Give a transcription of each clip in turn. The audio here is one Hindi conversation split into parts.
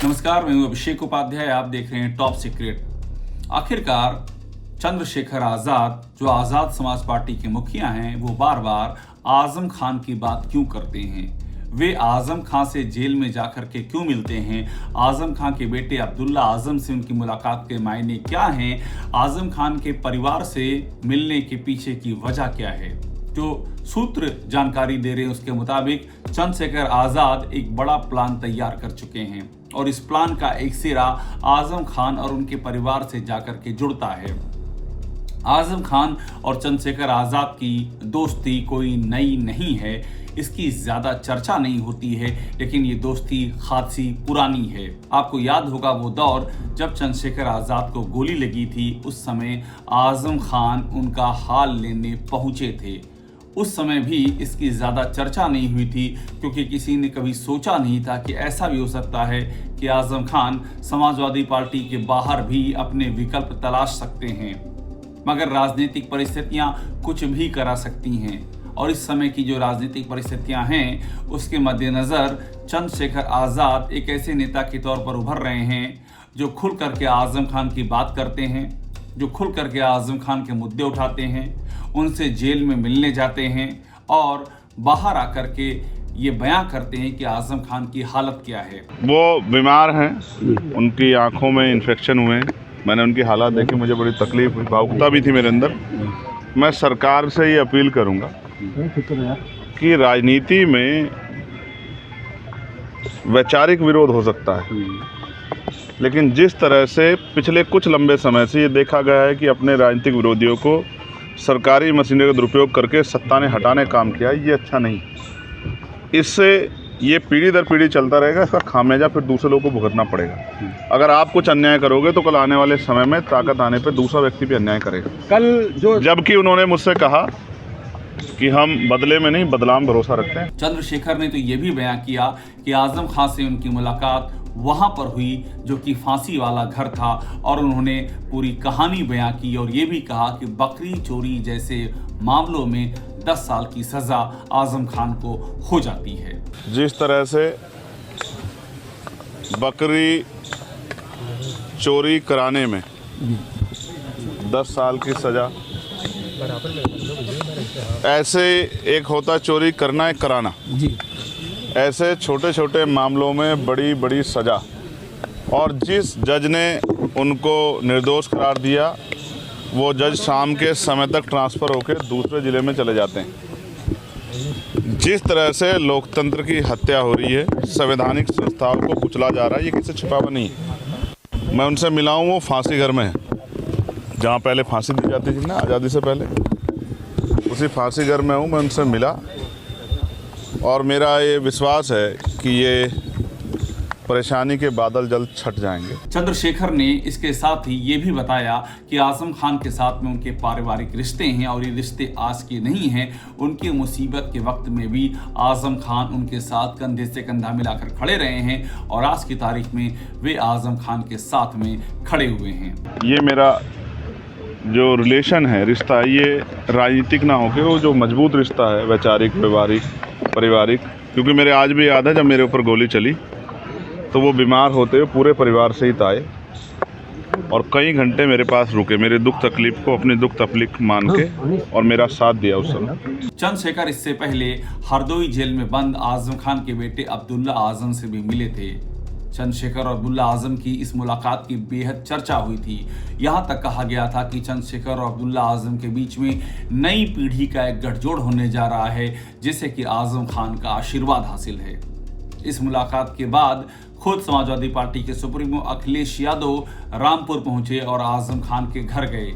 नमस्कार, मैं हूं अभिषेक उपाध्याय। आप देख रहे हैं टॉप सीक्रेट। आखिरकार चंद्रशेखर आजाद, जो आजाद समाज पार्टी के मुखिया हैं, वो बार बार आजम खान की बात क्यों करते हैं? वे आजम खान से जेल में जाकर के क्यों मिलते हैं? आजम खान के बेटे अब्दुल्ला आजम से उनकी मुलाकात के मायने क्या हैं? आजम खान के परिवार से मिलने के पीछे की वजह क्या है? जो सूत्र जानकारी दे रहे हैं उसके मुताबिक चंद्रशेखर आजाद एक बड़ा प्लान तैयार कर चुके हैं और इस प्लान का एक सिरा आजम खान और उनके परिवार से जाकर के जुड़ता है। आजम खान और चंद्रशेखर आजाद की दोस्ती कोई नई नहीं है, इसकी ज्यादा चर्चा नहीं होती है, लेकिन ये दोस्ती खासी पुरानी है। आपको याद होगा वो दौर जब चंद्रशेखर आजाद को गोली लगी थी। उस समय आजम खान उनका हाल लेने पहुंचे थे। उस समय भी इसकी ज़्यादा चर्चा नहीं हुई थी, क्योंकि किसी ने कभी सोचा नहीं था कि ऐसा भी हो सकता है कि आजम खान समाजवादी पार्टी के बाहर भी अपने विकल्प तलाश सकते हैं। मगर राजनीतिक परिस्थितियां कुछ भी करा सकती हैं और इस समय की जो राजनीतिक परिस्थितियां हैं उसके मद्देनज़र चंद्रशेखर आज़ाद एक ऐसे नेता के तौर पर उभर रहे हैं जो खुल करके आजम खान की बात करते हैं, जो खुल करके आजम खान के मुद्दे उठाते हैं, उनसे जेल में मिलने जाते हैं और बाहर आकर के ये बयां करते हैं कि आजम खान की हालत क्या है। वो बीमार हैं, उनकी आंखों में इन्फेक्शन हुए हैं। मैंने उनकी हालत देखी, मुझे बड़ी तकलीफ हुई, भावुकता भी थी मेरे अंदर। मैं सरकार से ये अपील करूंगा कि राजनीति में वैचारिक विरोध हो सकता है, लेकिन जिस तरह से पिछले कुछ लंबे समय से ये देखा गया है कि अपने राजनीतिक विरोधियों को सरकारी मशीनरी का दुरुपयोग करके सत्ता ने हटाने का काम किया, ये अच्छा नहीं। इससे ये पीढ़ी दर पीढ़ी चलता रहेगा, इसका खामियाजा फिर दूसरे लोगों को भुगतना पड़ेगा। अगर आप कुछ अन्याय करोगे तो कल आने वाले समय में ताकत आने पर दूसरा व्यक्ति भी अन्याय करेगा। जबकि उन्होंने मुझसे कहा कि हम बदले में नहीं, बदलाव में भरोसा रखते हैं। चंद्रशेखर ने तो ये भी बयां किया कि आजम खान से उनकी मुलाकात वहां पर हुई जो कि फांसी वाला घर था, और उन्होंने पूरी कहानी बयां की और ये भी कहा कि बकरी चोरी जैसे मामलों में 10 साल की सजा आजम खान को हो जाती है। जिस तरह से बकरी चोरी कराने में 10 साल की सजा, ऐसे एक होता चोरी करना, एक कराना, ऐसे छोटे छोटे मामलों में बड़ी बड़ी सज़ा। और जिस जज ने उनको निर्दोष करार दिया वो जज शाम के समय तक ट्रांसफ़र होकर दूसरे ज़िले में चले जाते हैं। जिस तरह से लोकतंत्र की हत्या हो रही है, संवैधानिक संस्थाओं को कुचला जा रहा है, ये किसी से छिपा हुआ नहीं है। मैं उनसे मिला हूँ, वो फांसी घर में है, जहाँ पहले फांसी दी जाती थी ना आज़ादी से पहले, उसी फांसी घर में हूँ। मैं उनसे मिला और मेरा ये विश्वास है कि ये परेशानी के बादल जल्द छट जाएंगे। चंद्रशेखर ने इसके साथ ही ये भी बताया कि आजम खान के साथ में उनके पारिवारिक रिश्ते हैं और ये रिश्ते आज के नहीं हैं। उनकी मुसीबत के वक्त में भी आजम खान उनके साथ कंधे से कंधा मिलाकर खड़े रहे हैं और आज की तारीख में वे आजम खान के साथ में खड़े हुए हैं। ये मेरा जो रिलेशन है, रिश्ता है, ये राजनीतिक ना होकर वो जो मजबूत रिश्ता है, वैचारिक, व्यवहारिक, पारिवारिक। क्योंकि मेरे आज भी याद है जब मेरे ऊपर गोली चली तो वो बीमार होते हुए पूरे परिवार सहित आए और कई घंटे मेरे पास रुके, मेरे दुख तकलीफ को अपनी दुख तकलीफ मान के, और मेरा साथ दिया उस समय। चंद्रशेखर इससे पहले हरदोई जेल में बंद आजम खान के बेटे अब्दुल्ला आजम से भी मिले थे। चंद्रशेखर और अब्दुल्ला आजम की इस मुलाकात की बेहद चर्चा हुई थी। यहाँ तक कहा गया था कि चंद्रशेखर और अब्दुल्ला आजम के बीच में नई पीढ़ी का एक गठजोड़ होने जा रहा है, जिसे कि आजम खान का आशीर्वाद हासिल है। इस मुलाकात के बाद खुद समाजवादी पार्टी के सुप्रीमो अखिलेश यादव रामपुर पहुंचे और आजम खान के घर गए।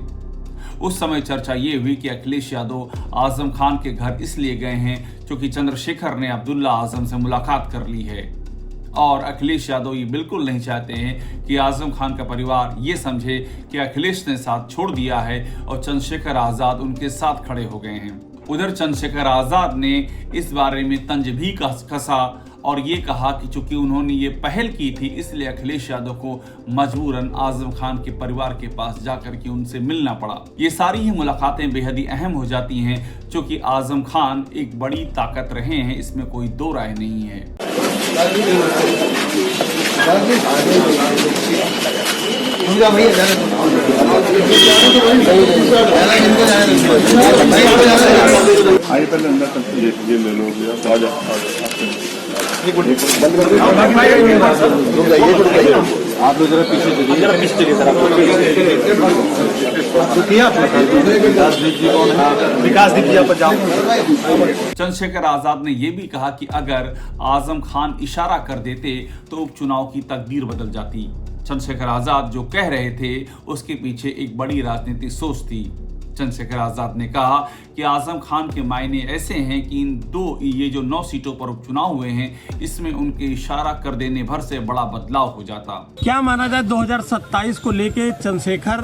उस समय चर्चा ये हुई कि अखिलेश यादव आजम खान के घर इसलिए गए हैं क्योंकि चंद्रशेखर ने अब्दुल्ला आजम से मुलाकात कर ली है और अखिलेश यादव ये बिल्कुल नहीं चाहते हैं कि आजम खान का परिवार ये समझे कि अखिलेश ने साथ छोड़ दिया है और चंद्रशेखर आज़ाद उनके साथ खड़े हो गए हैं। उधर चंद्रशेखर आज़ाद ने इस बारे में तंज भी कसा और ये कहा कि चूंकि उन्होंने ये पहल की थी इसलिए अखिलेश यादव को मजबूरन आजम खान के परिवार के पास जाकर के उनसे मिलना पड़ा। ये सारी ही मुलाकातें बेहद ही अहम हो जाती हैं क्योंकि आजम खान एक बड़ी ताकत रहे हैं, इसमें कोई दो राय नहीं है। आइए पहले अंदर चलते ये ले लो भैया, आ जाओ। आप लोग जरा पीछे चलिए, विकास दीजिए पंजाब। चंद्रशेखर आजाद ने यह भी कहा कि अगर आजम खान इशारा कर देते तो उपचुनाव की तकदीर बदल जाती। चंद्रशेखर आजाद जो कह रहे थे उसके पीछे एक बड़ी राजनीतिक सोच थी। चंद्रशेखर आजाद ने कहा कि आजम खान के मायने ऐसे हैं कि ये जो 9 सीटों पर उपचुनाव हुए हैं इसमें उनके इशारा कर देने भर से बड़ा बदलाव हो जाता। क्या माना जाए 2027 को लेके चंद्रशेखर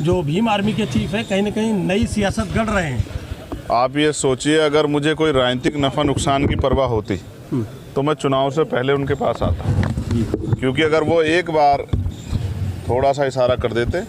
जो भीम आर्मी के चीफ है कहीं न कहीं नई सियासत गढ़ रहे हैं? आप ये सोचिए, अगर मुझे कोई राजनीतिक नफा नुकसान की परवाह होती तो मैं चुनाव से पहले उनके पास आता, क्योंकि अगर वो एक बार थोड़ा सा इशारा कर देते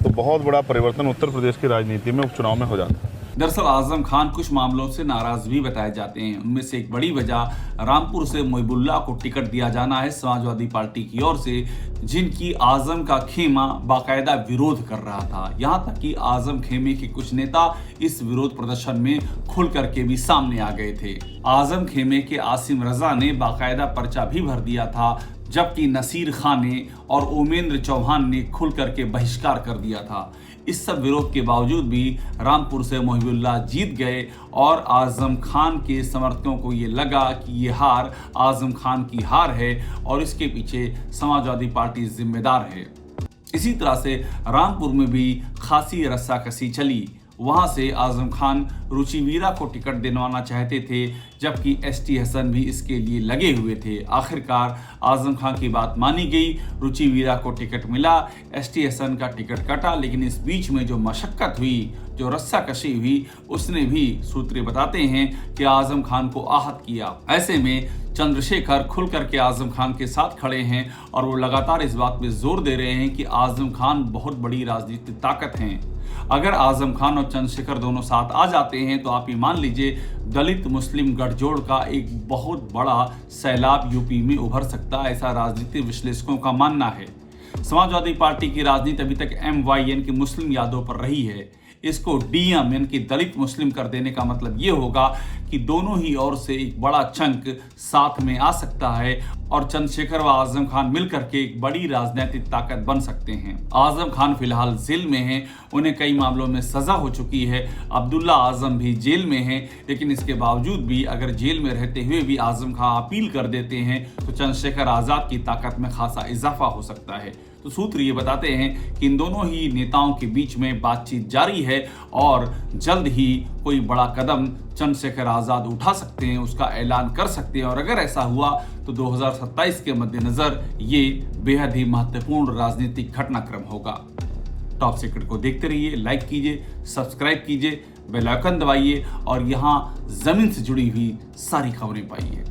तो बहुत बड़ा परिवर्तन उत्तर प्रदेश की राजनीति में उपचुनाव में हो जाता। दरअसल आजम खान कुछ मामलों से नाराज भी बताए जाते हैं। उनमें से एक बड़ी वजह रामपुर से मोहिबुल्लाह को टिकट दिया जाना है समाजवादी पार्टी की ओर से, जिनकी आजम का खेमा बाकायदा विरोध कर रहा था। यहां तक कि आजम खेमे के कुछ नेता इस विरोध प्रदर्शन में खुल करके भी सामने आ गए थे। आजम खेमे के आसिम रजा ने बाकायदा पर्चा भी भर दिया था, जबकि नसीर खान ने और ओमेंद्र चौहान ने खुल करके बहिष्कार कर दिया था। इस सब विरोध के बावजूद भी रामपुर से मोहिबुल्लाह जीत गए और आजम खान के समर्थकों को ये लगा कि ये हार आजम खान की हार है और इसके पीछे समाजवादी पार्टी जिम्मेदार है। इसी तरह से रामपुर में भी खासी रस्साकसी चली। वहां से आजम खान रुचि वीरा को टिकट दिलवाना चाहते थे, जबकि एसटी हसन भी इसके लिए लगे हुए थे। आखिरकार आजम खान की बात मानी गई, रुचि वीरा को टिकट मिला, एसटी हसन का टिकट कटा। लेकिन इस बीच में जो मशक्कत हुई, जो रस्साकशी हुई, उसने भी सूत्र बताते हैं कि आजम खान को आहत किया। ऐसे में चंद्रशेखर खुल करके आजम खान के साथ खड़े हैं और वो लगातार इस बात पे जोर दे रहे हैं कि आजम खान बहुत बड़ी राजनीतिक ताकत हैं। अगर आजम खान और चंद्रशेखर दोनों साथ आ जाते हैं तो आप ये मान लीजिए दलित मुस्लिम गठजोड़ का एक बहुत बड़ा सैलाब यूपी में उभर सकता है, ऐसा राजनीतिक विश्लेषकों का मानना है। समाजवादी पार्टी की राजनीति अभी तक MYN के मुस्लिम यादों पर रही है। इसको DM यानी कि दलित मुस्लिम कर देने का मतलब ये होगा कि दोनों ही ओर से एक बड़ा चंक साथ में आ सकता है और चंद्रशेखर व आजम खान मिलकर के एक बड़ी राजनीतिक ताकत बन सकते हैं। आजम खान फिलहाल जेल में हैं, उन्हें कई मामलों में सजा हो चुकी है। अब्दुल्ला आजम भी जेल में हैं, लेकिन इसके बावजूद भी अगर जेल में रहते हुए भी आजम खान अपील कर देते हैं तो चंद्रशेखर आजाद की ताकत में खासा इजाफा हो सकता है। तो सूत्र ये बताते हैं कि इन दोनों ही नेताओं के बीच में बातचीत जारी है और जल्द ही कोई बड़ा कदम चंद्रशेखर आजाद उठा सकते हैं, उसका ऐलान कर सकते हैं। और अगर ऐसा हुआ तो 2027 के मद्देनजर ये बेहद ही महत्वपूर्ण राजनीतिक घटनाक्रम होगा। टॉप सीक्रेट को देखते रहिए, लाइक कीजिए, सब्सक्राइब कीजिए, बेल आइकन दबाइए और यहाँ जमीन से जुड़ी हुई सारी खबरें पाइए।